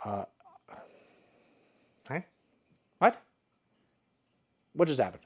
Uh, hey? What? What just happened?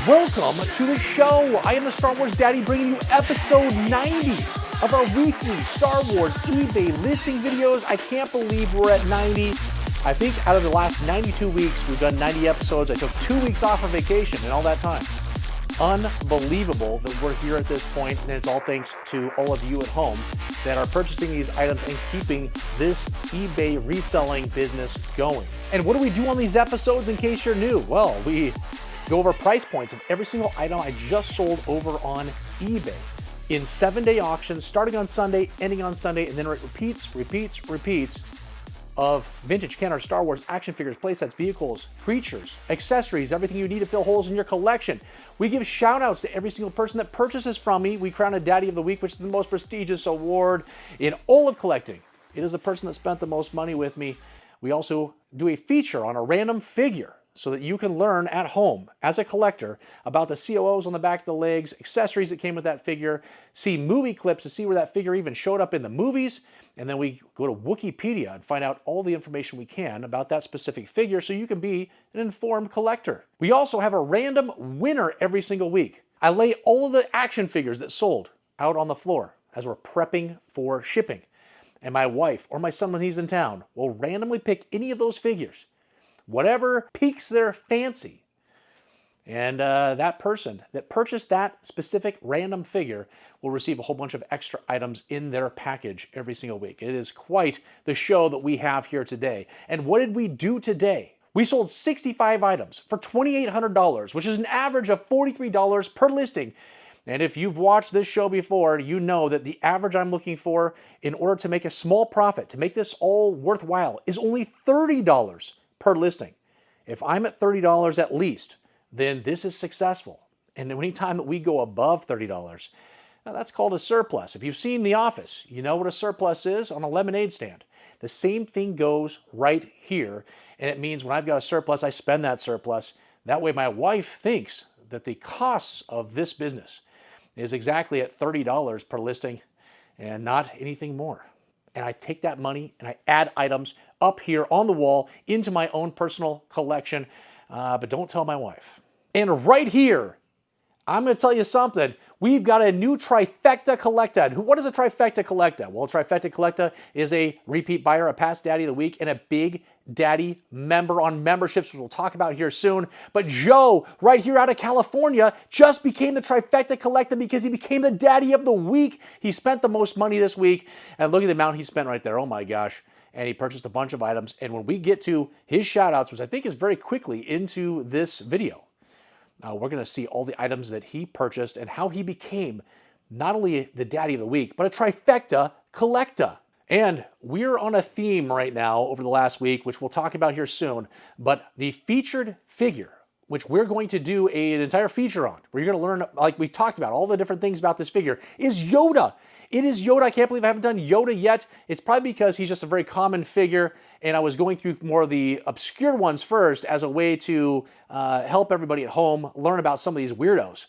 Welcome to the show. I am the Star Wars Daddy bringing you episode 90 of our weekly Star Wars eBay listing videos. I can't believe we're at 90. I think out of the last 92 weeks, we've done 90 episodes. I took 2 weeks off of vacation in all that time. Unbelievable that we're here at this point, and it's all thanks to all of you at home that are purchasing these items and keeping this eBay reselling business going. And what do we do on these episodes in case you're new? Well, we go over price points of every single item I just sold over on eBay in 7-day auctions, starting on Sunday, ending on Sunday, and then it repeats of vintage Kenner Star Wars action figures, playsets, vehicles, creatures, accessories, everything you need to fill holes in your collection. We give shout outs to every single person that purchases from me. We crown a Daddy of the Week, which is the most prestigious award in all of collecting. It is the person that spent the most money with me. We also do a feature on a random figure, so that you can learn at home as a collector about the COOs on the back of the legs, accessories that came with that figure, see movie clips to see where that figure even showed up in the movies, and then we go to Wikipedia and find out all the information we can about that specific figure so you can be an informed collector. We also have a random winner every single week. I lay all of the action figures that sold out on the floor as we're prepping for shipping. And my wife or my son when he's in town will randomly pick any of those figures, whatever piques their fancy. And that person that purchased that specific random figure will receive a whole bunch of extra items in their package every single week. It is quite the show that we have here today. And what did we do today? We sold 65 items for $2,800, which is an average of $43 per listing. And if you've watched this show before, you know that the average I'm looking for in order to make a small profit, to make this all worthwhile, is only $30 per listing. If I'm at $30 at least, then this is successful. And anytime that we go above $30, now that's called a surplus. If you've seen The Office, you know what a surplus is on a lemonade stand. The same thing goes right here. And it means when I've got a surplus, I spend that surplus. That way my wife thinks that the costs of this business is exactly at $30 per listing and not anything more. And I take that money and I add items up here on the wall into my own personal collection, but don't tell my wife. And right here, I'm going to tell you something. We've got a new Trifecta Collecta. What is a Trifecta Collecta? Well, Trifecta Collecta is a repeat buyer, a past Daddy of the Week, and a Big Daddy member on memberships, which we'll talk about here soon. But Joe, right here out of California, just became the Trifecta Collecta because he became the Daddy of the Week. He spent the most money this week, and look at the amount he spent right there. Oh my gosh. And he purchased a bunch of items. And when we get to his shout outs, which I think is very quickly into this video, we're going to see all the items that he purchased and how he became not only the Daddy of the Week, but a Trifecta Collecta. And we're on a theme right now over the last week, which we'll talk about here soon, but the featured figure, which we're going to do an entire feature on, where you're going to learn, like we talked about, all the different things about this figure, is Yoda. It is Yoda. I can't believe I haven't done Yoda yet. It's probably because he's just a very common figure, and I was going through more of the obscure ones first as a way to help everybody at home learn about some of these weirdos.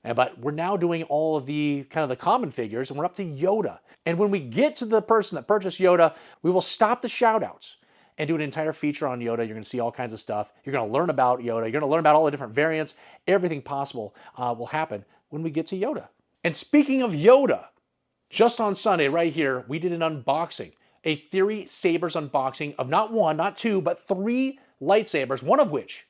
But we're now doing all of the kind of the common figures, and we're up to Yoda. And when we get to the person that purchased Yoda, we will stop the shout-outs and do an entire feature on Yoda. You're going to see all kinds of stuff. You're going to learn about Yoda. You're going to learn about all the different variants. Everything possible will happen when we get to Yoda. And speaking of Yoda, just on Sunday right here, we did an unboxing, a Theory Sabers unboxing of not one, not two, but 3 lightsabers, one of which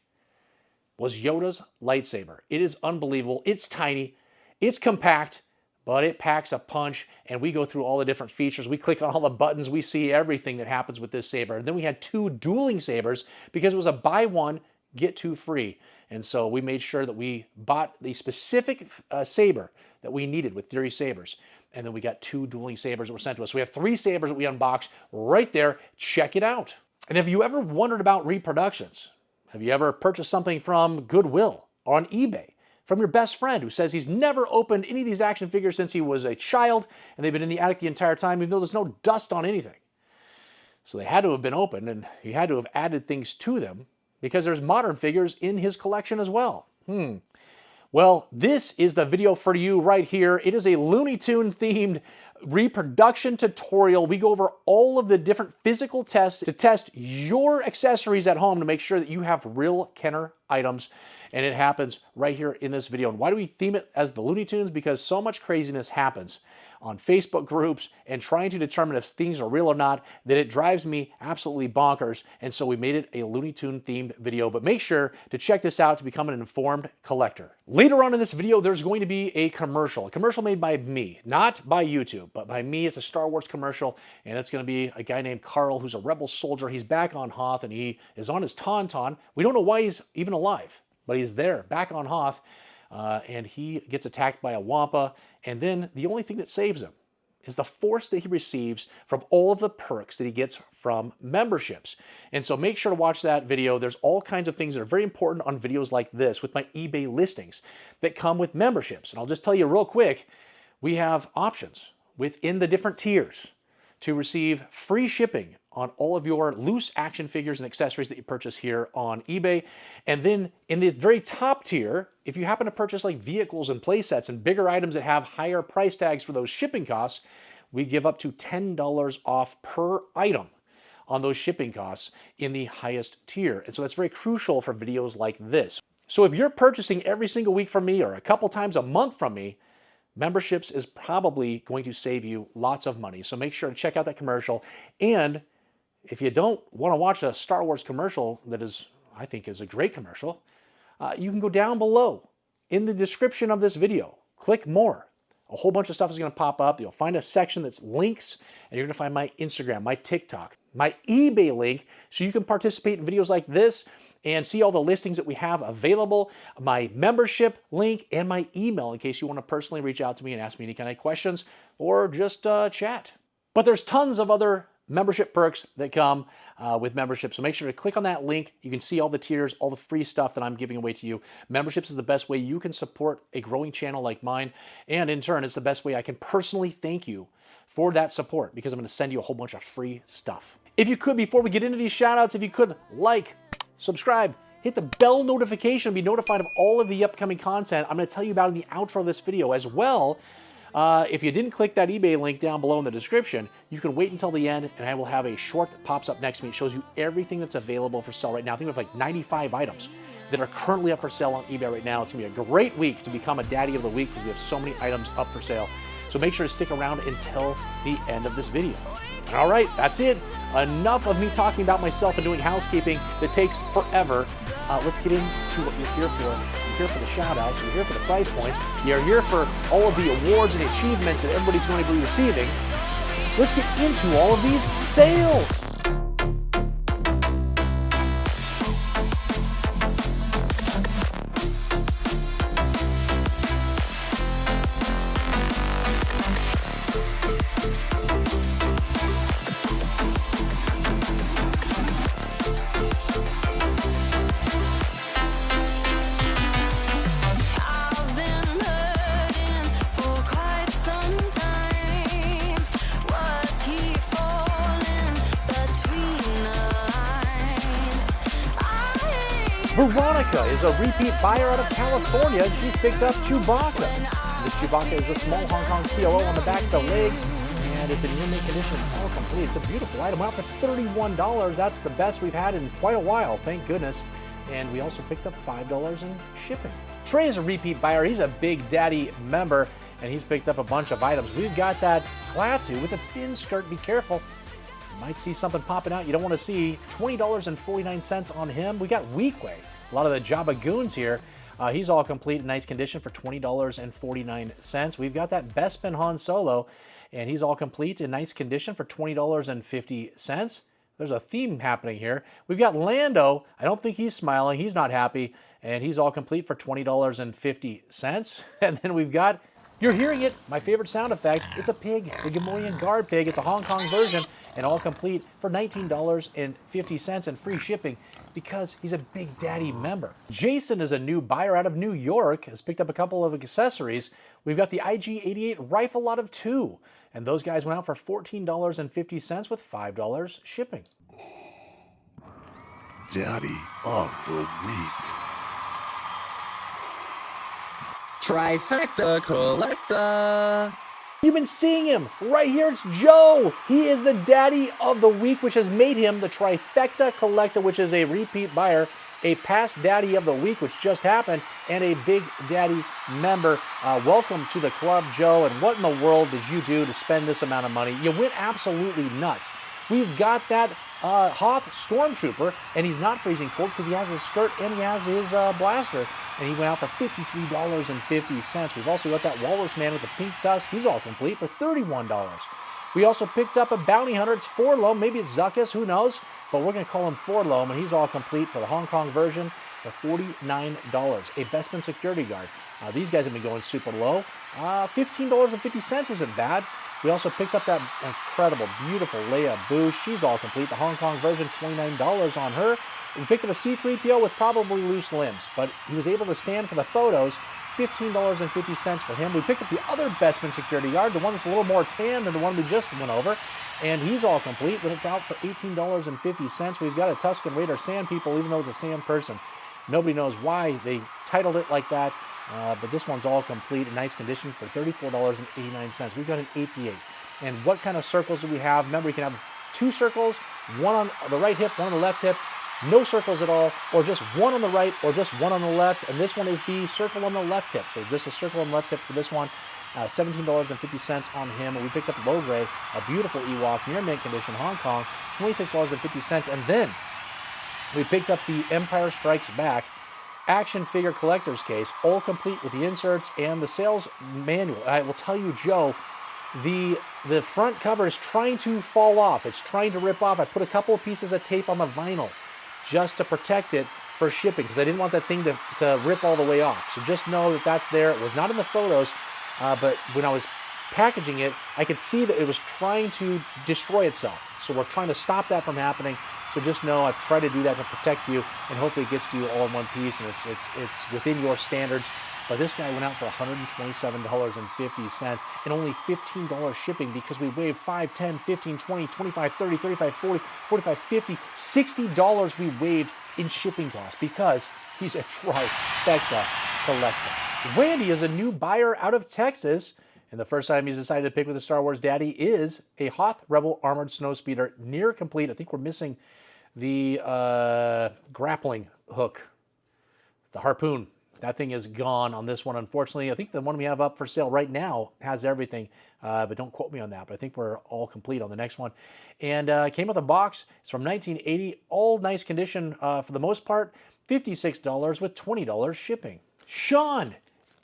was Yoda's lightsaber. It is unbelievable. It's tiny. It's compact. but it packs a punch, and we go through all the different features. We click on all the buttons. We see everything that happens with this saber. And then we had 2 dueling sabers because it was a buy one, get 2 free. And so we made sure that we bought the specific saber that we needed with Theory Sabers. And then we got 2 dueling sabers that were sent to us. We have 3 sabers that we unboxed right there. Check it out. And have you ever wondered about reproductions? Have you ever purchased something from Goodwill or on eBay from your best friend who says he's never opened any of these action figures since he was a child and they've been in the attic the entire time even though there's no dust on anything? So they had to have been opened and he had to have added things to them because there's modern figures in his collection as well. Well, this is the video for you right here. It is a Looney Tunes themed reproduction tutorial. We go over all of the different physical tests to test your accessories at home to make sure that you have real Kenner items. And it happens right here in this video. And why do we theme it as the Looney Tunes? Because so much craziness happens on Facebook groups and trying to determine if things are real or not that it drives me absolutely bonkers. And so we made it a Looney Tune themed video, but make sure to check this out to become an informed collector. Later on in this video, there's going to be a commercial made by me, not by YouTube, but by me. It's a Star Wars commercial, and it's going to be a guy named Carl who's a rebel soldier. He's back on Hoth, and he is on his Tauntaun. We don't know why he's even alive, but he's there, back on Hoth. And he gets attacked by a Wampa, and then the only thing that saves him is the force that he receives from all of the perks that he gets from memberships. And so make sure to watch that video. There's all kinds of things that are very important on videos like this with my eBay listings that come with memberships. And I'll just tell you real quick, we have options within the different tiers to receive free shipping on all of your loose action figures and accessories that you purchase here on eBay. And then in the very top tier, if you happen to purchase like vehicles and play sets and bigger items that have higher price tags for those shipping costs, we give up to $10 off per item on those shipping costs in the highest tier. And so that's very crucial for videos like this. So if you're purchasing every single week from me or a couple times a month from me, memberships is probably going to save you lots of money. So make sure to check out that commercial. And if you don't want to watch a Star Wars commercial that is, I think, is a great commercial, you can go down below in the description of this video. Click more. A whole bunch of stuff is going to pop up. You'll find a section that's links, and you're going to find my Instagram, my TikTok, my eBay link, so you can participate in videos like this and see all the listings that we have available, my membership link, and my email in case you want to personally reach out to me and ask me any kind of questions or just chat. But there's tons of other membership perks that come with membership. So make sure to click on that link. You can see all the tiers, all the free stuff that I'm giving away to you. Memberships is the best way you can support a growing channel like mine. And in turn, it's the best way I can personally thank you for that support because I'm going to send you a whole bunch of free stuff. If you could, before we get into these shout outs, if you could like, subscribe, hit the bell notification and be notified of all of the upcoming content I'm going to tell you about in the outro of this video as well. If you didn't click that eBay link down below in the description, you can wait until the end and I will have a short that pops up next to me. It shows you everything that's available for sale right now. I think we have like 95 items that are currently up for sale on eBay right now. It's going to be a great week to become a daddy of the week because we have so many items up for sale. So make sure to stick around until the end of this video. All right, that's it. Enough of me talking about myself and doing housekeeping that takes forever. Let's get into what you're here for. You're here for the shout-outs. You're here for the price points. You're here for all of the awards and achievements that everybody's going to be receiving. Let's get into all of these sales. Veronica is a repeat buyer out of California, and she's picked up Chewbacca. The Chewbacca is the small Hong Kong COO on the back of the leg, and it's in near-mint condition, all complete. It's a beautiful item, out for $31. That's the best we've had in quite a while, thank goodness. And we also picked up $5 in shipping. Trey is a repeat buyer. He's a Big Daddy member, and he's picked up a bunch of items. We've got that Klaatu with a thin skirt. Be careful. You might see something popping out you don't want to see. $20.49 on him. We got Weequay. A lot of the Jabba goons here. He's all complete in nice condition for $20.49. We've got that Bespin Han Solo, and he's all complete in nice condition for $20.50. There's a theme happening here. We've got Lando. I don't think he's smiling. He's not happy, and he's all complete for $20.50. And then we've got, you're hearing it, my favorite sound effect. It's a pig, the Gamoyan Guard pig. It's a Hong Kong version, and all complete for $19.50 and free shipping, because he's a Big Daddy member. Jason is a new buyer out of New York, has picked up a couple of accessories. We've got the IG-88 rifle lot of 2, and those guys went out for $14.50 with $5 shipping. Daddy of the Week. Trifecta Collecta. You've been seeing him right here. It's Joe. He is the Daddy of the Week, which has made him the Trifecta Collecta, which is a repeat buyer, a past Daddy of the Week, which just happened, and a Big Daddy member. Welcome to the club, Joe. And what in the world did you do to spend this amount of money? You went absolutely nuts. We've got that Hoth Stormtrooper, and he's not freezing cold because he has his skirt and he has his blaster, and he went out for $53.50. We've also got that Walrus Man with the pink tusk. He's all complete for $31. We also picked up a Bounty Hunter. It's Forlom. Maybe it's Zuckus. Who knows? But we're going to call him Forlom, and he's all complete for the Hong Kong version for $49. A Bespin Security Guard. These guys have been going super low. $15.50 isn't bad. We also picked up that incredible, beautiful Leia Boosh. She's all complete. The Hong Kong version, $29 on her. We picked up a C-3PO with probably loose limbs, but he was able to stand for the photos. $15.50 for him. We picked up the other Bespin Security Guard, the one that's a little more tan than the one we just went over, and he's all complete. Went out for $18.50. We've got a Tusken Raider Sand People, even though it's a sand person. Nobody knows why they titled it like that. But this one's all complete in nice condition for $34.89. We've got an 88. And what kind of circles do we have? Remember, you can have 2 circles, one on the right hip, one on the left hip, no circles at all, or just one on the right, or just one on the left. And this one is the circle on the left hip. So just a circle on the left hip for this one. $17.50 on him. And we picked up Logray, a beautiful Ewok, near mint condition, Hong Kong, $26.50. And then we picked up the Empire Strikes Back action figure collector's case, all complete with the inserts and the sales manual. I will tell you, Joe, the front cover is trying to fall off. It's trying to rip off. I put a couple of pieces of tape on the vinyl just to protect it for shipping, because I didn't want that thing to rip all the way off. So just know that that's there. It was not in the photos, but when I was packaging it, I could see that it was trying to destroy itself. So we're trying to stop that from happening. So just know I've tried to do that to protect you, and hopefully it gets to you all in one piece, and it's within your standards. But this guy went out for $127.50 and only $15 shipping, because we waived $5, $10, $15, $20, $25, $30, $35, $40, $45, $50, $60 we waived in shipping costs, because he's a Trifecta Collector. Randy is a new buyer out of Texas, and the first time he's decided to pick with a Star Wars Daddy is a Hoth Rebel Armored Snowspeeder, near complete. I think we're missing the grappling hook, the harpoon. That thing is gone on this one, unfortunately. I think the one we have up for sale right now has everything, but don't quote me on that. But I think we're all complete on the next one. And came with a box. It's from 1980, all nice condition for the most part, $56 with $20 shipping. Sean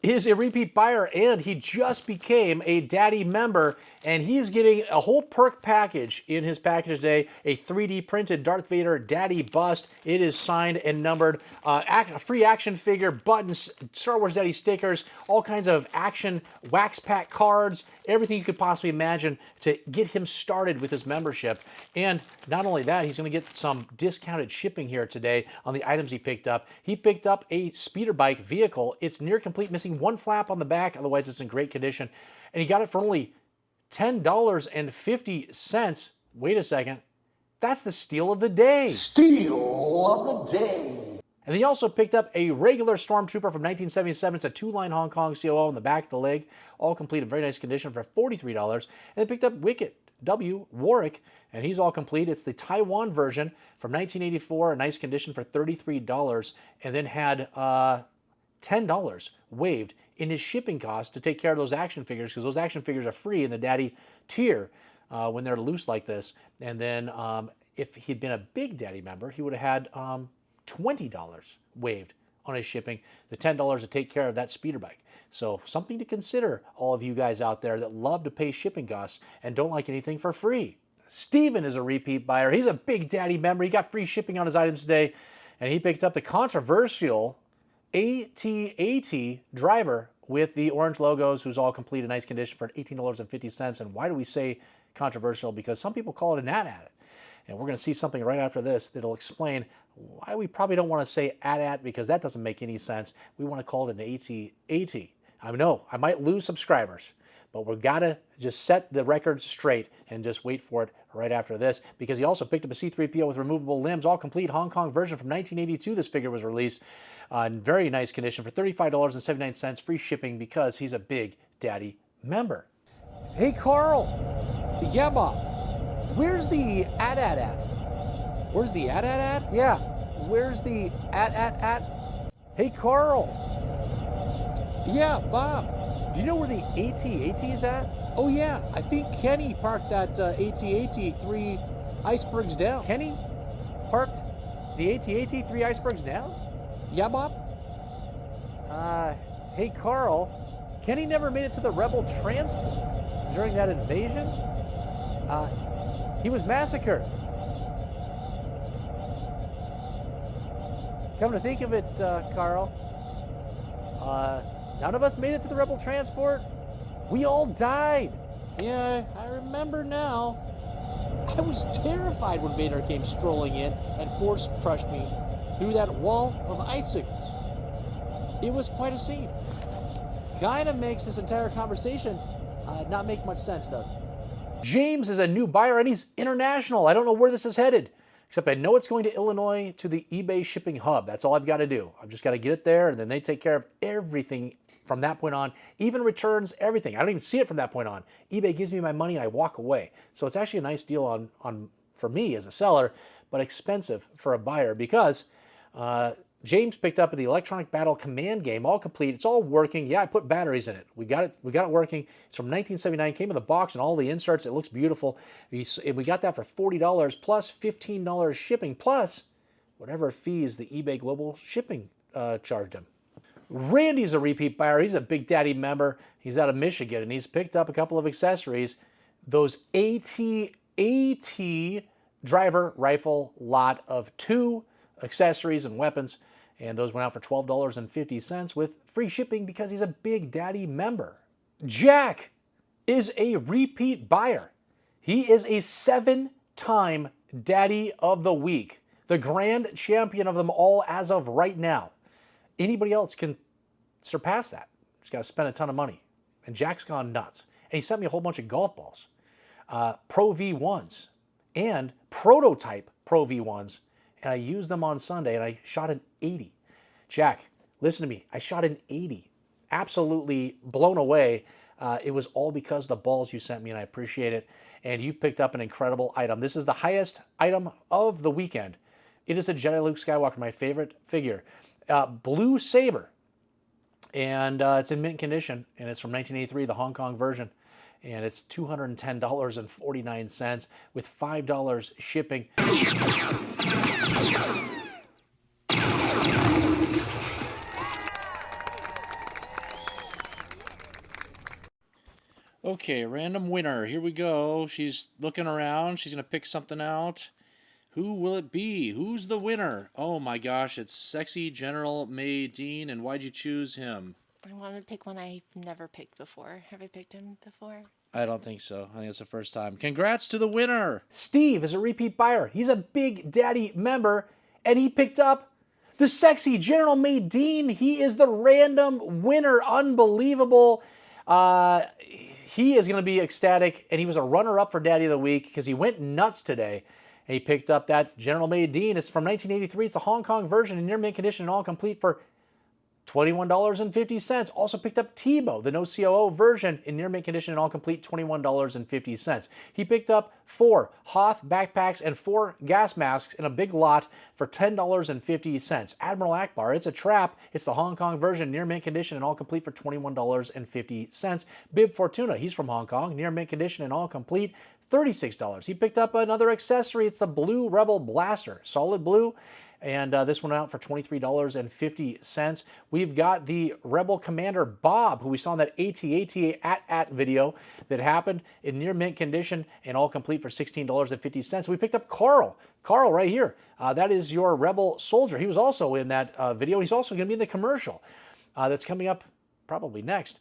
is a repeat buyer, and he just became a Daddy member, and he's getting a whole perk package in his package today, a 3D printed Darth Vader Daddy bust. It is signed and numbered, a free action figure, buttons, Star Wars Daddy stickers, all kinds of action wax pack cards, everything you could possibly imagine to get him started with his membership. And not only that, he's going to get some discounted shipping here today on the items he picked up. He picked up a speeder bike vehicle. It's near complete, missing one flap on the back, otherwise it's in great condition. And he got it for only $10.50. Wait a second. That's the steal of the day. Steal of the day. And he also picked up a regular Stormtrooper from 1977. It's a 2-line Hong Kong COO on the back of the leg, all complete in very nice condition for $43. And they picked up Wicket W. Warwick, and he's all complete. It's the Taiwan version from 1984, a nice condition for $33, and then had $10 waived in his shipping costs to take care of those action figures, because those action figures are free in the Daddy tier when they're loose like this. And then if he'd been a Big Daddy member, he would have had $20 waived on his shipping, the $10 to take care of that speeder bike. So something to consider, all of you guys out there that love to pay shipping costs and don't like anything for free. Steven is a repeat buyer. He's a Big Daddy member. He got free shipping on his items today, and he picked up the controversial AT-AT driver with the orange logos, who's all complete in nice condition for $18.50. And why do we say controversial? Because some people call it an AT-AT. And we're going to see something right after this that'll explain why we probably don't want to say AT-AT, because that doesn't make any sense. We want to call it an AT-AT. I know I might lose subscribers, but we've got to just set the record straight and just wait for it right after this, because he also picked up a C-3PO with removable limbs, all complete Hong Kong version from 1982. This figure was released in very nice condition for $35.79, free shipping, because he's a Big Daddy member. Hey, Carl. Yeah, Bob. Where's the AT-AT at? Where's the AT-AT at? Yeah. Where's the AT-AT at? Hey, Carl. Yeah, Bob. Do you know where the AT-AT is at? Oh, yeah. I think Kenny parked that AT-AT 3 icebergs down. Kenny parked the AT-AT 3 icebergs down? Yeah, Bob? Hey, Carl. Kenny never made it to the Rebel transport during that invasion. He was massacred. Come to think of it, Carl, none of us made it to the Rebel transport. We all died. Yeah, I remember now. I was terrified when Vader came strolling in and force crushed me through that wall of icicles. It was quite a scene. Kind of makes this entire conversation not make much sense, does it? James is a new buyer, and he's international. I don't know where this is headed, except I know it's going to Illinois to the eBay shipping hub. That's all I've got to do. I've just got to get it there, and then they take care of everything from that point on, even returns, everything. I don't even see it from that point on. eBay gives me my money, and I walk away. So it's actually a nice deal on for me as a seller, but expensive for a buyer, because James picked up the Electronic Battle Command game, all complete. It's all working. Yeah, I put batteries in it. We got it working. It's from 1979. Came in the box and all the inserts. It looks beautiful. We got that for $40 plus $15 shipping, plus whatever fees the eBay Global Shipping charged him. Randy's a repeat buyer. He's a Big Daddy member. He's out of Michigan, and he's picked up a couple of accessories. Those AT-AT driver rifle lot of 2 accessories and weapons, and those went out for $12.50 with free shipping, because he's a Big Daddy member. Jack is a repeat buyer. He is a 7-time Daddy of the Week, the grand champion of them all as of right now. Anybody else can surpass that. Just got to spend a ton of money. And Jack's gone nuts. And he sent me a whole bunch of golf balls, Pro V1s and prototype Pro V1s, and I used them on Sunday, and I shot an 80. Jack, listen to me. I shot an 80. Absolutely blown away. It was all because of the balls you sent me, and I appreciate it. And you picked up an incredible item. This is the highest item of the weekend. It is a Jedi Luke Skywalker, my favorite figure. Blue Saber. And it's in mint condition, and it's from 1983, the Hong Kong version. And it's $210.49 with $5 shipping. Okay, random winner. Here we go. She's looking around. She's going to pick something out. Who will it be? Who's the winner? Oh my gosh, it's Sexy General Madine. And why'd you choose him? I wanted to pick one I've never picked before. Have I picked him before? I don't think so. I think it's the first time. Congrats to the winner. Steve is a repeat buyer. He's a Big Daddy member, and he picked up the Sexy General Madine. He is the random winner. Unbelievable. He is going to be ecstatic, and he was a runner-up for Daddy of the Week because he went nuts today. And he picked up that General Madine. It's from 1983. It's a Hong Kong version in near mint condition and all complete for $21.50. Also picked up Tebow, the no COO version in near mint condition and all complete, $21.50. He picked up 4 Hoth backpacks and 4 gas masks in a big lot for $10.50. Admiral Akbar, it's a trap. It's the Hong Kong version, near mint condition and all complete for $21.50. Bib Fortuna, he's from Hong Kong, near mint condition and all complete, $36. He picked up another accessory. It's the Blue Rebel Blaster, solid blue. And this went out for $23.50. We've got the Rebel Commander Bob, who we saw in that AT-AT video that happened in near mint condition and all complete for $16.50. We picked up Carl right here. That is your Rebel soldier. He was also in that video. He's also going to be in the commercial that's coming up probably next.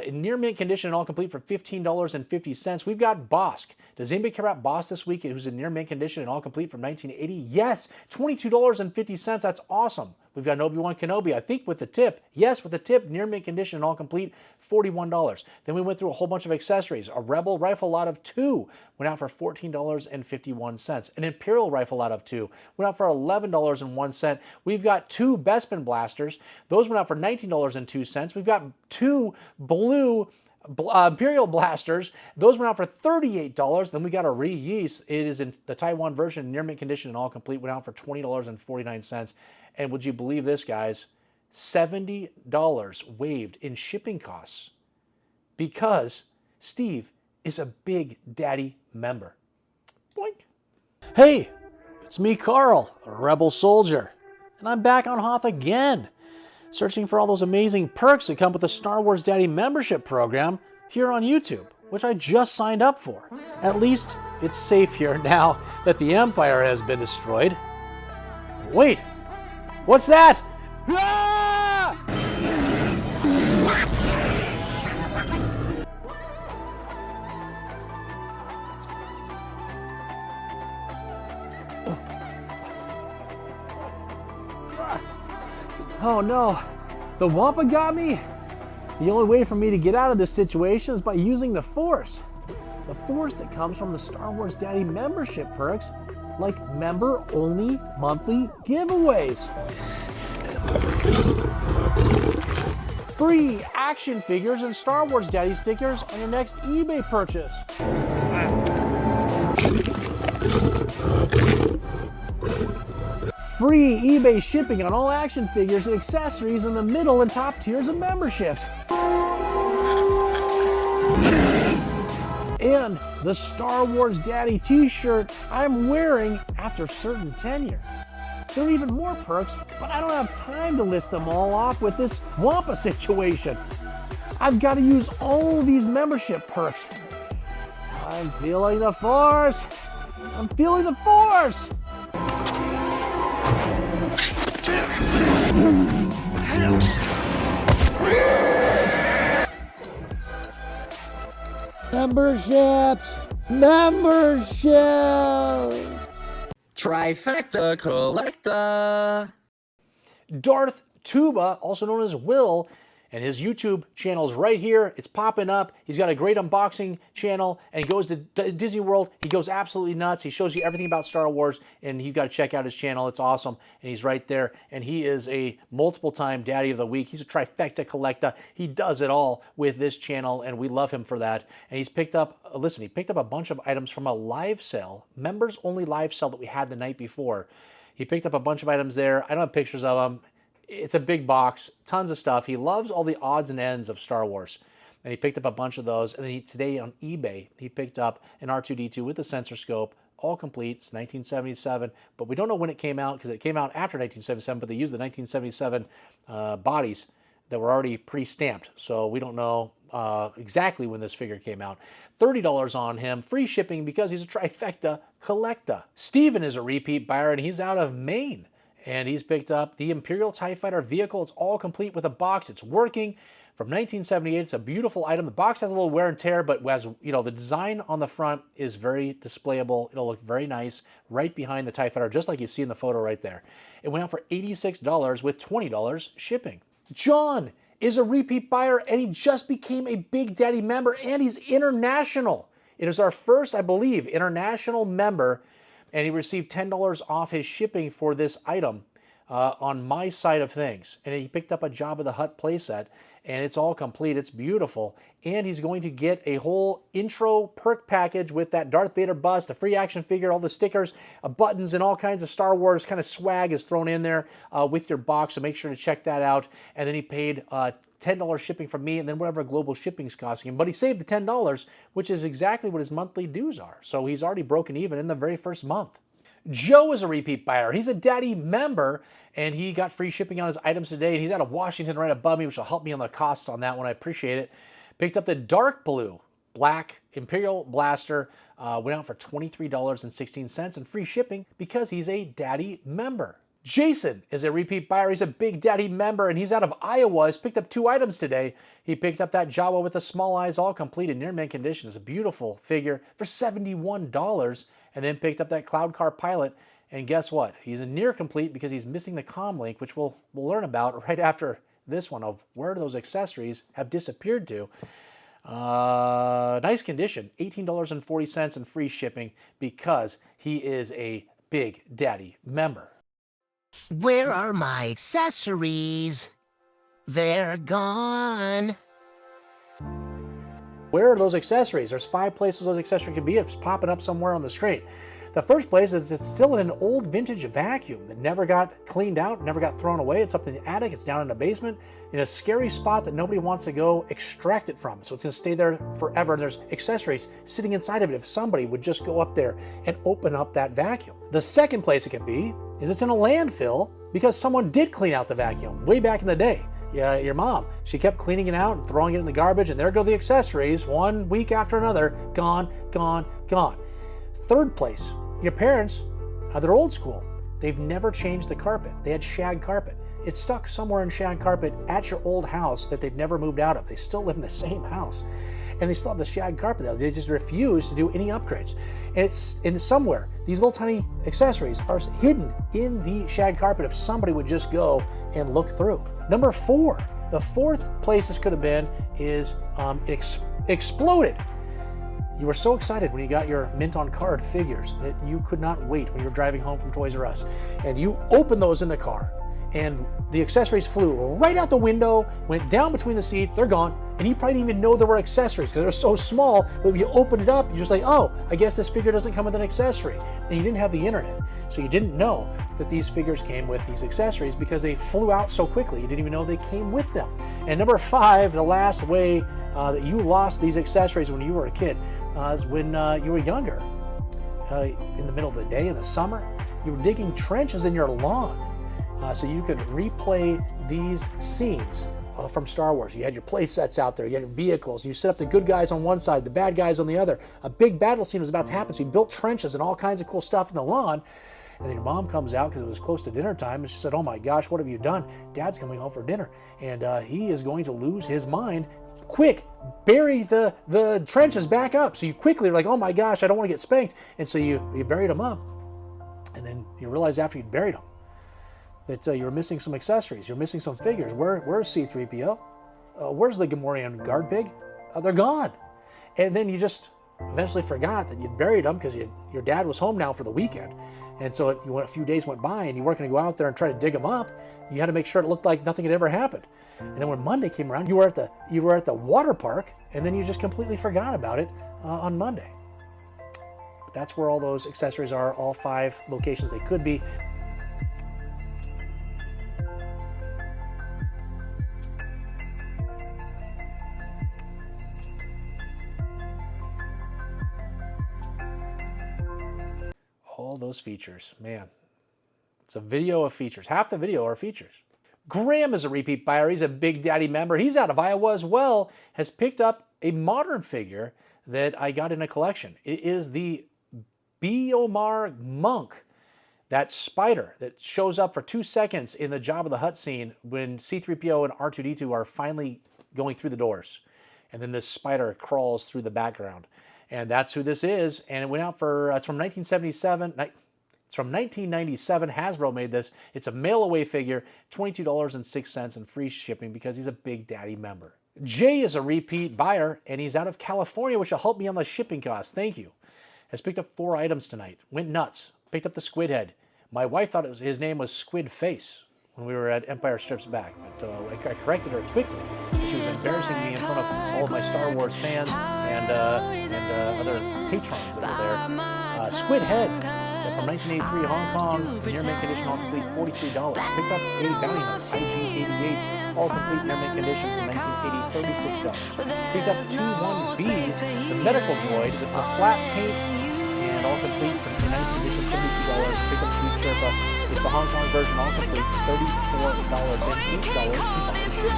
In near mint condition and all complete for $15.50. We've got Bosk. Does anybody care about Bosk this week, who's in near mint condition and all complete from 1980? Yes, $22.50. That's awesome. We've got an Obi-Wan Kenobi, I think with the tip. Yes, with the tip, near mint condition and all complete, $41. Then we went through a whole bunch of accessories. A Rebel rifle lot of 2 went out for $14.51. An Imperial rifle lot of 2 went out for $11.01. We've got 2 Bespin blasters. Those went out for $19.02. We've got 2 blue Imperial blasters. Those went out for $38. Then we got a Re-Yeast. It is in the Taiwan version, near mint condition and all complete, went out for $20.49. And would you believe this, guys? $70 waived in shipping costs because Steve is a Big Daddy member. Boink. Hey, it's me, Carl, a Rebel soldier, and I'm back on Hoth again, searching for all those amazing perks that come with the Star Wars Daddy membership program here on YouTube, which I just signed up for. At least it's safe here now that the Empire has been destroyed. Wait, what's that? Ah! Oh no, the Wampa got me? The only way for me to get out of this situation is by using the Force. The Force that comes from the Star Wars Daddy membership perks, like member-only monthly giveaways. Free action figures and Star Wars Daddy stickers on your next eBay purchase. Free eBay shipping on all action figures and accessories in the middle and top tiers of memberships. And the Star Wars Daddy t-shirt I'm wearing after certain tenure. There are even more perks, but I don't have time to list them all off with this Wampa situation. I've got to use all these membership perks. I'm feeling the Force. I'm feeling the Force. Memberships! Trifecta Collecta. Darth Tuba, also known as Will, and his YouTube channel is right here. It's popping up. He's got a great unboxing channel, and he goes to Disney World. He goes absolutely nuts. He shows you everything about Star Wars, and you've got to check out his channel. It's awesome, and he's right there. And he is a multiple-time Daddy of the Week. He's a Trifecta Collecta. He does it all with this channel, and we love him for that. And he's picked up, listen, he picked up a bunch of items from a live sale, members-only live sale that we had the night before. He picked up a bunch of items there. I don't have pictures of them. It's a big box, tons of stuff. He loves all the odds and ends of Star Wars. And he picked up a bunch of those. And then today on eBay, he picked up an R2-D2 with the sensor scope, all complete. It's 1977, but we don't know when it came out because it came out after 1977, but they used the 1977 bodies that were already pre-stamped. So we don't know exactly when this figure came out. $30 on him, free shipping because he's a Trifecta Collecta. Steven is a repeat buyer and he's out of Maine. And he's picked up the Imperial TIE Fighter vehicle. It's all complete with a box. It's working. From 1978, it's a beautiful item. The box has a little wear and tear, but as you know, the design on the front is very displayable. It'll look very nice right behind the TIE Fighter, just like you see in the photo right there. It went out for $86 with $20 shipping. John is a repeat buyer, and he just became a Big Daddy member, and he's international. It is our first, I believe, international member, and he received $10 off his shipping for this item on my side of things. And he picked up a Jabba the Hutt playset, and it's all complete. It's beautiful. And he's going to get a whole intro perk package with that Darth Vader bust, a free action figure, all the stickers, buttons, and all kinds of Star Wars kind of swag is thrown in there with your box, so make sure to check that out. And then he paid $10 shipping from me, and then whatever global shipping's costing him. But he saved the $10, which is exactly what his monthly dues are. So he's already broken even in the very first month. Joe is a repeat buyer. He's a Daddy member, and he got free shipping on his items today. And he's out of Washington right above me, which will help me on the costs on that one. I appreciate it. Picked up the dark blue black Imperial Blaster. Went out for $23.16 and free shipping because he's a Daddy member. Jason is a repeat buyer. He's a big Daddy member, and he's out of Iowa. He's picked up 2 items today. He picked up that Jawa with the small eyes, all complete in near mint condition. It's a beautiful figure for $71, and then picked up that Cloud Car Pilot. And guess what? He's a near complete because he's missing the comm link, which we'll learn about right after this one of where those accessories have disappeared to. Nice condition, $18.40 and free shipping because he is a big Daddy member. Where are my accessories? They're gone. Where are those accessories? There's 5 places those accessories could be. It's popping up somewhere on the screen. The first place is it's still in an old vintage vacuum that never got cleaned out, never got thrown away. It's up in the attic. It's down in the basement in a scary spot that nobody wants to go extract it from. So it's going to stay there forever. And there's accessories sitting inside of it if somebody would just go up there and open up that vacuum. The second place it could be is it's in a landfill because someone did clean out the vacuum way back in the day. Yeah, your mom, she kept cleaning it out and throwing it in the garbage, and there go the accessories, one week after another, gone, gone, gone. Third place, your parents, they're old school. They've never changed the carpet. They had shag carpet. It's stuck somewhere in shag carpet at your old house that they've never moved out of. They still live in the same house. And they still have the shag carpet there. They just refuse to do any upgrades. And it's in somewhere, these little tiny accessories are hidden in the shag carpet if somebody would just go and look through. Number 4, the fourth place this could have been is it exploded. You were so excited when you got your mint on card figures that you could not wait when you were driving home from Toys R Us. And you opened those in the car, and the accessories flew right out the window, went down between the seats, they're gone. And you probably didn't even know there were accessories because they're so small, but when you open it up, you're just like, oh, I guess this figure doesn't come with an accessory. And you didn't have the internet, so you didn't know that these figures came with these accessories because they flew out so quickly. You didn't even know they came with them. And number 5, the last way that you lost these accessories when you were a kid is when you were younger. In the middle of the day in the summer, you were digging trenches in your lawn so you could replay these scenes from Star Wars. You had your play sets out there, you had your vehicles, you set up the good guys on one side, the bad guys on the other. A big battle scene was about to happen, so you built trenches and all kinds of cool stuff in the lawn. And then your mom comes out because it was close to dinner time, and she said, oh my gosh, what have you done? Dad's coming home for dinner, and he is going to lose his mind. Quick, bury the trenches back up. So you quickly are like, oh my gosh, I don't want to get spanked. And so you buried them up. And then you realize after you'd buried them that you were missing some accessories. You're missing some figures. Where's C-3PO? Where's the Gamorrean guard pig? They're gone. And then you just eventually forgot that you'd buried them because your dad was home now for the weekend. And so a few days went by and you weren't going to go out there and try to dig them up. You had to make sure it looked like nothing had ever happened. And then when Monday came around, you were at the water park, and then you just completely forgot about it on Monday. But that's where all those accessories are, all 5 locations they could be. All those features, man. It's a video of features. Half the video are features. Graham is a repeat buyer. He's a Big Daddy member. He's out of Iowa as well. Has picked up a modern figure that I got in a collection. It is the Biomar Monk, that spider that shows up for 2 seconds in the Jabba the Hutt scene when C-3PO and R2-D2 are finally going through the doors. And then this spider crawls through the background. And that's who this is. And it went out for, it's from 1977. It's from 1997. Hasbro made this. It's a mail-away figure, $22.06 and free shipping because he's a Big Daddy member. Jay is a repeat buyer, and he's out of California, which will help me on the shipping costs. Thank you. Has picked up 4 items tonight. Went nuts. Picked up the Squid Head. My wife thought his name was Squid Face when we were at Empire Strips Back, but I corrected her quickly. She was embarrassing me in front of all of my Star Wars fans and other patrons that were there. Squid Head. From 1983, Hong Kong, near mint condition, all complete, $43. Picked up a bounty hunt, IG-88, all complete near mint condition from 1980, $36. Picked up 2-1B, the medical droid with the flat paint and all complete from nice condition, $32. Pick up Cheap Sherpa. It's the Hong Kong version, all complete, $34 and $8 combined shipping.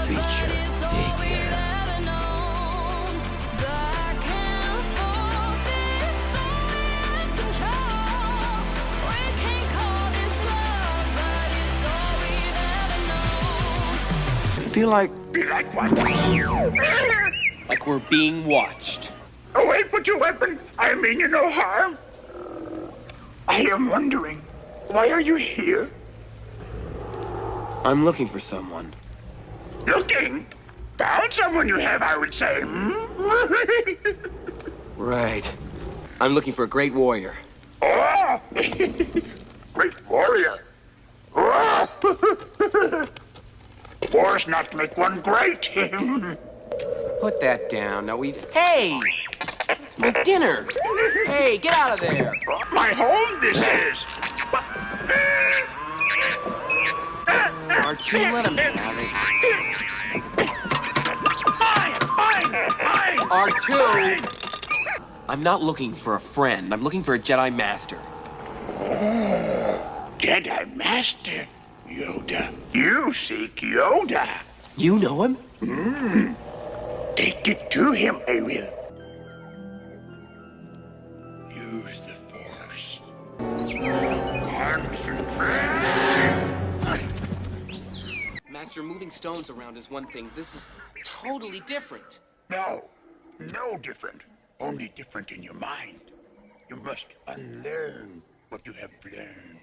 Feature figure. Feel like what? like we're being watched. Oh, wait, put your weapon. I mean you no harm. I am wondering, why are you here? I'm looking for someone. Looking? Found someone you have, I would say. Right. I'm looking for a great warrior. Oh! Great warrior. Oh. Wars not make one great. Put that down. Now we. Hey! It's my dinner. Hey, get out of there. My home, this is. R2, let him have it. Fine. R2! I'm not looking for a friend. I'm looking for a Jedi Master. Jedi Master. Yoda. You seek Yoda. You know him? Take it to him, I will. Use the Force. Master, moving stones around is one thing. This is totally different. No different. Only different in your mind. You must unlearn what you have learned.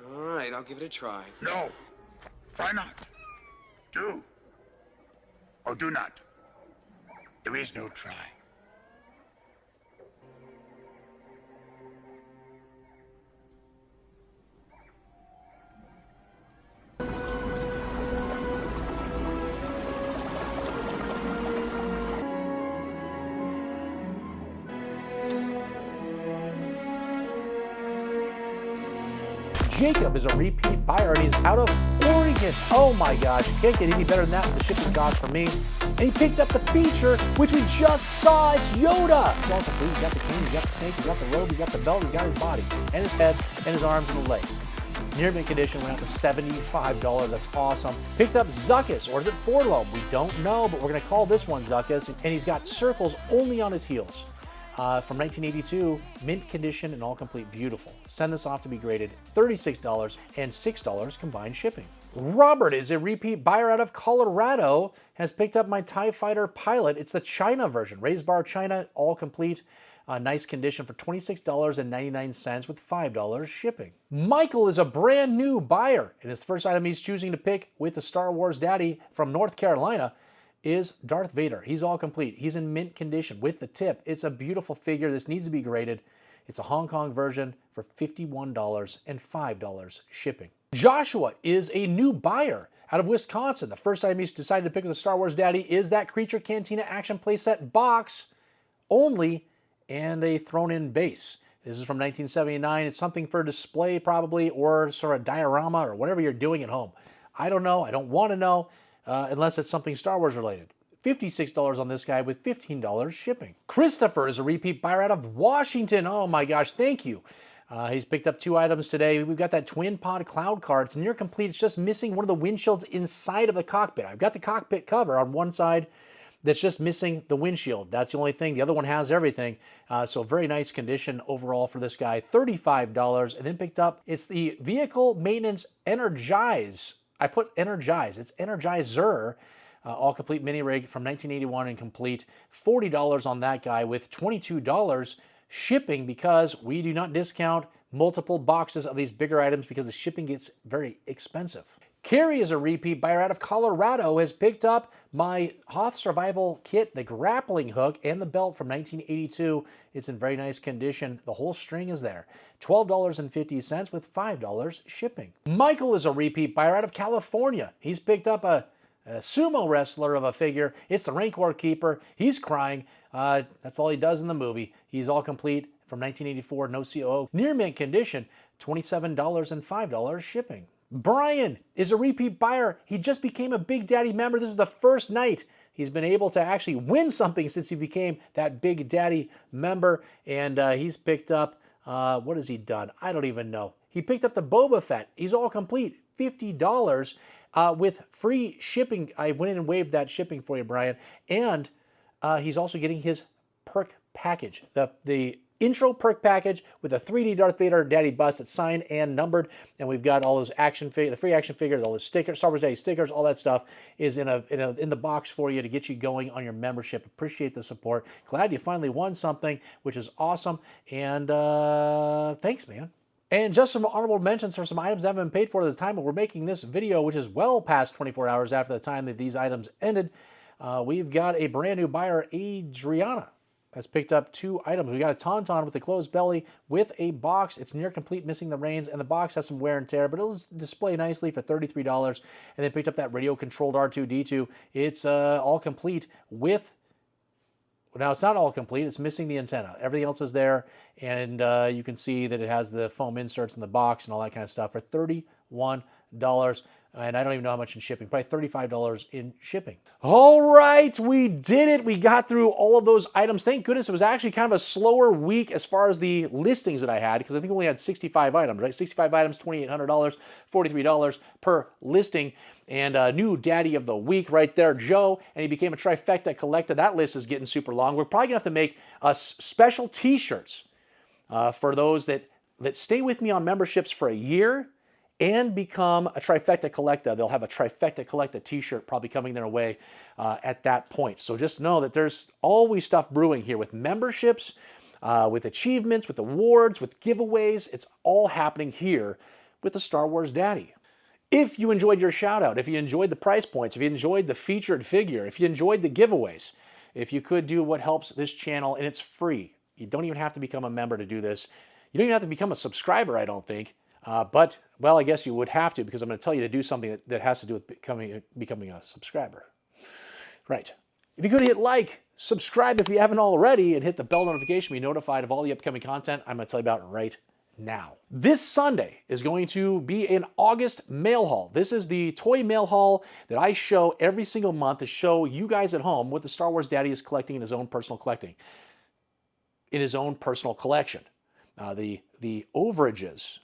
All right, I'll give it a try. No. Try not. Do. Or do not. There is no try. Jacob is a repeat buyer, and he's out of Oregon. Oh my gosh, can't get any better than that with the shipping cost for me. And he picked up the feature, which we just saw. It's Yoda. It's all complete. He's got the cane, he's got the snake, he's got the robe, he's got the belt, he's got his body, and his head, and his arms and the legs. Near mint condition went out to $75. That's awesome. Picked up Zuckus, or is it Forlobe? We don't know, but we're going to call this one Zuckus. And he's got circles only on his heels. From 1982, mint condition and all complete, beautiful. Send this off to be graded, $36 and $6 combined shipping. Robert is a repeat buyer out of Colorado, has picked up my TIE Fighter Pilot. It's the China version, raised bar China, all complete. Nice condition for $26.99 with $5 shipping. Michael is a brand new buyer, and his first item he's choosing to pick with the Star Wars Daddy from North Carolina is Darth Vader. He's all complete. He's in mint condition with the tip. It's a beautiful figure. This needs to be graded. It's a Hong Kong version for $51 and $5 shipping. Joshua is a new buyer out of Wisconsin. The first item he's decided to pick with the Star Wars Daddy is that Creature Cantina Action Playset box only, and a thrown-in base. This is from 1979. It's something for display probably, or sort of diorama, or whatever you're doing at home. I don't know. I don't want to know. Unless it's something Star Wars related. $56 on this guy with $15 shipping. Christopher is a repeat buyer out of Washington. Oh my gosh, thank you. He's picked up 2 items today. We've got that twin pod cloud car. It's near complete. It's just missing one of the windshields inside of the cockpit. I've got the cockpit cover on one side that's just missing the windshield. That's the only thing. The other one has everything. So very nice condition overall for this guy. $35. And then picked up, it's the Vehicle Maintenance Energize. I put Energize. It's Energizer, all complete mini rig from 1981 and complete. $40 on that guy with $22 shipping, because we do not discount multiple boxes of these bigger items because the shipping gets very expensive. Carrie is a repeat buyer out of Colorado, has picked up my Hoth Survival Kit, the grappling hook, and the belt from 1982. It's in very nice condition. The whole string is there. $12.50 with $5 shipping. Michael is a repeat buyer out of California. He's picked up a sumo wrestler of a figure. It's the Rancor Keeper. He's crying. That's all he does in the movie. He's all complete from 1984, no COO. Near mint condition, $27 and $5 shipping. Brian is a repeat buyer. He just became a Big Daddy member. This is the first night He's been able to actually win something since he became that Big Daddy member. And he's picked up, what has he done? I don't even know. He picked up the Boba Fett. He's all complete, $50 with free shipping. I went in and waived that shipping for you, Brian. And he's also getting his perk package, the intro perk package with a 3D Darth Vader Daddy bust that's signed and numbered, and we've got all those action figures, the free action figures, all the stickers, Star Wars Daddy stickers, all that stuff is in the box for you to get you going on your membership. Appreciate the support. Glad you finally won something, which is awesome, and thanks, man. And just some honorable mentions for some items that haven't been paid for at this time, but we're making this video, which is well past 24 hours after the time that these items ended. We've got a brand new buyer, Adriana, has picked up 2 items. We got a Tauntaun with a closed belly with a box. It's near complete, missing the reins, and the box has some wear and tear, but it'll display nicely for $33. And they picked up that radio-controlled R2-D2. It's all complete with... Now, it's not all complete. It's missing the antenna. Everything else is there, and you can see that it has the foam inserts in the box and all that kind of stuff for $31. And I don't even know how much in shipping, probably $35 in shipping. All right, we did it. We got through all of those items. Thank goodness it was actually kind of a slower week as far as the listings that I had, because I think we only had 65 items, right? 65 items, $2,800, $43 per listing. And new daddy of the week right there, Joe, and he became a Trifecta Collecta. That list is getting super long. We're probably gonna have to make us special t-shirts for those that stay with me on memberships for a year and become a Trifecta Collecta. They'll have a Trifecta Collecta t-shirt probably coming their way at that point. So just know that there's always stuff brewing here with memberships, with achievements, with awards, with giveaways. It's all happening here with the Star Wars Daddy. If you enjoyed your shout out, if you enjoyed the price points, if you enjoyed the featured figure, if you enjoyed the giveaways, if you could do what helps this channel, and it's free. You don't even have to become a member to do this. You don't even have to become a subscriber, I don't think. But, well, I guess you would have to, because I'm going to tell you to do something that has to do with becoming a subscriber. Right. If you could hit like, subscribe if you haven't already, and hit the bell notification to be notified of all the upcoming content I'm going to tell you about right now. This Sunday is going to be an August mail haul. This is the toy mail haul that I show every single month to show you guys at home what the Star Wars Daddy is collecting in his own personal collecting, in his own personal collection. The overages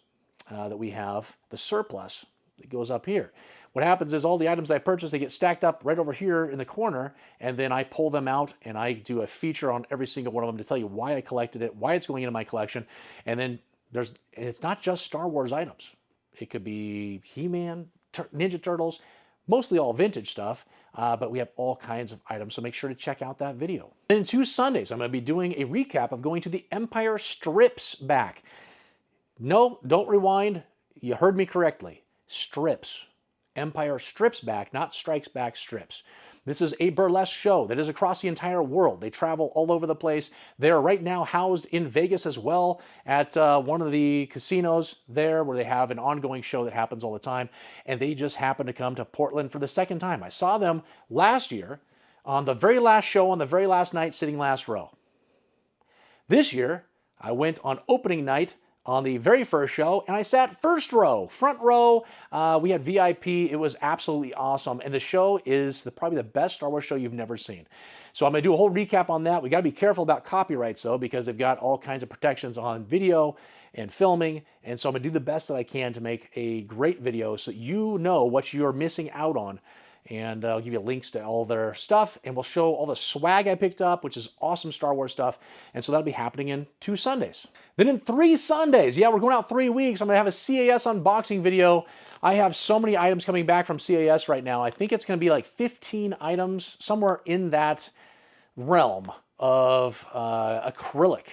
that we have, the surplus that goes up here. What happens is all the items I purchase, they get stacked up right over here in the corner, and then I pull them out and I do a feature on every single one of them to tell you why I collected it, why it's going into my collection, and then it's not just Star Wars items. It could be He-Man, Ninja Turtles, mostly all vintage stuff, but we have all kinds of items, so make sure to check out that video. And in 2 Sundays, I'm going to be doing a recap of going to the Empire Strips back. No, don't rewind. You heard me correctly. Strips. Empire Strips back, not Strikes Back, Strips. This is a burlesque show that is across the entire world. They travel all over the place. They are right now housed in Vegas as well at one of the casinos there, where they have an ongoing show that happens all the time. And they just happened to come to Portland for the 2nd time. I saw them last year on the very last show, on the very last night, sitting last row. This year, I went on opening night on the very first show, and I sat first row, front row. We had VIP. It was absolutely awesome, and the show is probably the best Star Wars show you've never seen. So I'm going to do a whole recap on that. We got to be careful about copyrights, though, because they've got all kinds of protections on video and filming, and so I'm going to do the best that I can to make a great video so you know what you're missing out on. And I'll give you links to all their stuff, and we'll show all the swag I picked up, which is awesome Star Wars stuff. And so that'll be happening in 2 Sundays. Then in 3 Sundays, yeah, we're going out 3 weeks. I'm going to have a CAS unboxing video. I have so many items coming back from CAS right now. I think it's going to be like 15 items, somewhere in that realm of acrylic.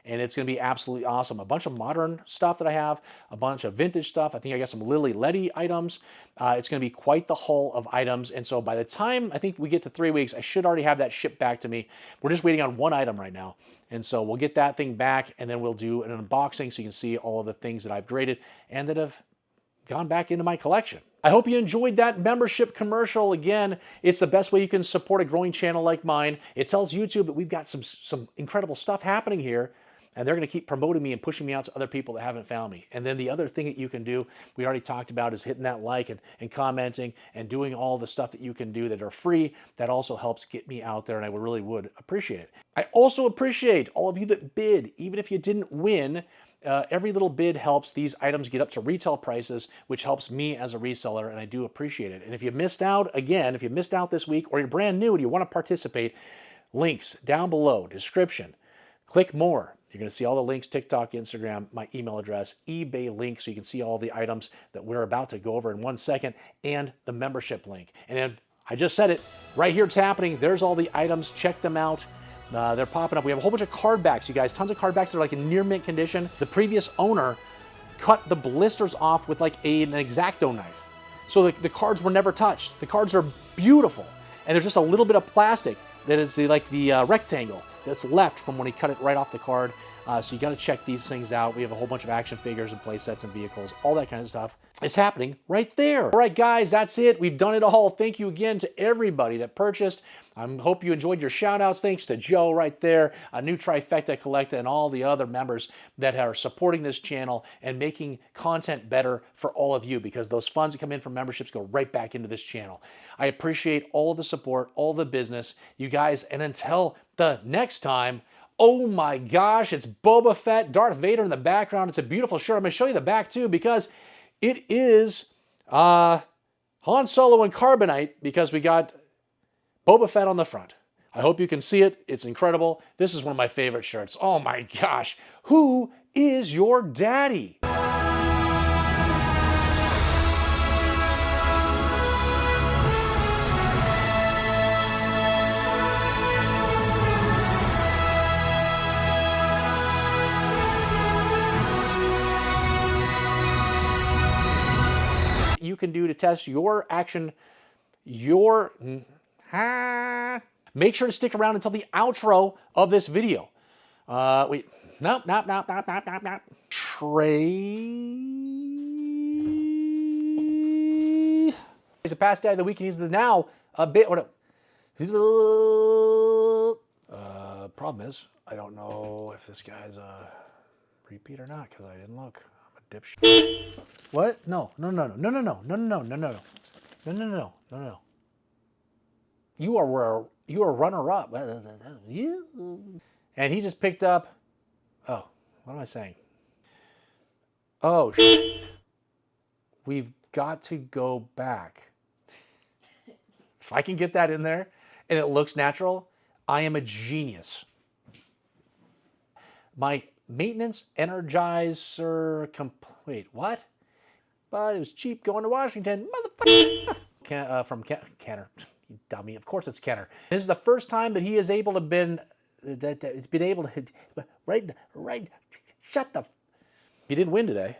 And it's going to be absolutely awesome. A bunch of modern stuff that I have, a bunch of vintage stuff. I think I got some Lily Letty items. It's going to be quite the haul of items. And so by the time I think we get to 3 weeks, I should already have that shipped back to me. We're just waiting on 1 item right now. And so we'll get that thing back, and then we'll do an unboxing so you can see all of the things that I've graded and that have gone back into my collection. I hope you enjoyed that membership commercial. Again, it's the best way you can support a growing channel like mine. It tells YouTube that we've got some incredible stuff happening here. And they're going to keep promoting me and pushing me out to other people that haven't found me. And then the other thing that you can do, we already talked about, is hitting that like and commenting and doing all the stuff that you can do that are free. That also helps get me out there, and I really would appreciate it. I also appreciate all of you that bid, even if you didn't win. Every little bid helps these items get up to retail prices, which helps me as a reseller, and I do appreciate it. And if you missed out, again, if you missed out this week, or you're brand new and you want to participate, links down below, description. Click more. You're going to see all the links, TikTok, Instagram, my email address, eBay link, so you can see all the items that we're about to go over in 1 second, and the membership link. And then, I just said it, right here it's happening. There's all the items. Check them out. They're popping up. We have a whole bunch of card backs, you guys. Tons of card backs that are like in near mint condition. The previous owner cut the blisters off with like an X-Acto knife. So the cards were never touched. The cards are beautiful. And there's just a little bit of plastic that is like the rectangle that's left from when he cut it right off the card. So you got to check these things out. We have a whole bunch of action figures and play sets and vehicles, all that kind of stuff is happening right there. All right, guys, that's it. We've done it all. Thank you again to everybody that purchased. I hope you enjoyed your shout outs. Thanks to Joe right there, a new Trifecta Collecta, and all the other members that are supporting this channel and making content better for all of you, because those funds that come in from memberships go right back into this channel. I appreciate all of the support, all the business, you guys, and until the next time, oh my gosh, it's Boba Fett, Darth Vader in the background. It's a beautiful shirt. I'm going to show you the back too, because it is Han Solo and Carbonite, because we got Boba Fett on the front. I hope you can see it. It's incredible. This is one of my favorite shirts. Oh my gosh. Who is your daddy? You can do to test your action, make sure to stick around until the outro of this video. Wait, nope. He's a past dad of the week, and he's the now a bit. Problem is, I don't know if this guy's a repeat or not, because I didn't look. I'm a dipshit. What? No. You are runner-up. And he just picked up. Oh, what am I saying? Oh, shit. We've got to go back. If I can get that in there and it looks natural, I am a genius. My maintenance energizer. Wait, what? But it was cheap going to Washington, motherfucker. From Kenner, you dummy. Of course it's Kenner. This is the first time that he is able to it's been able to right. Shut the. He didn't win today.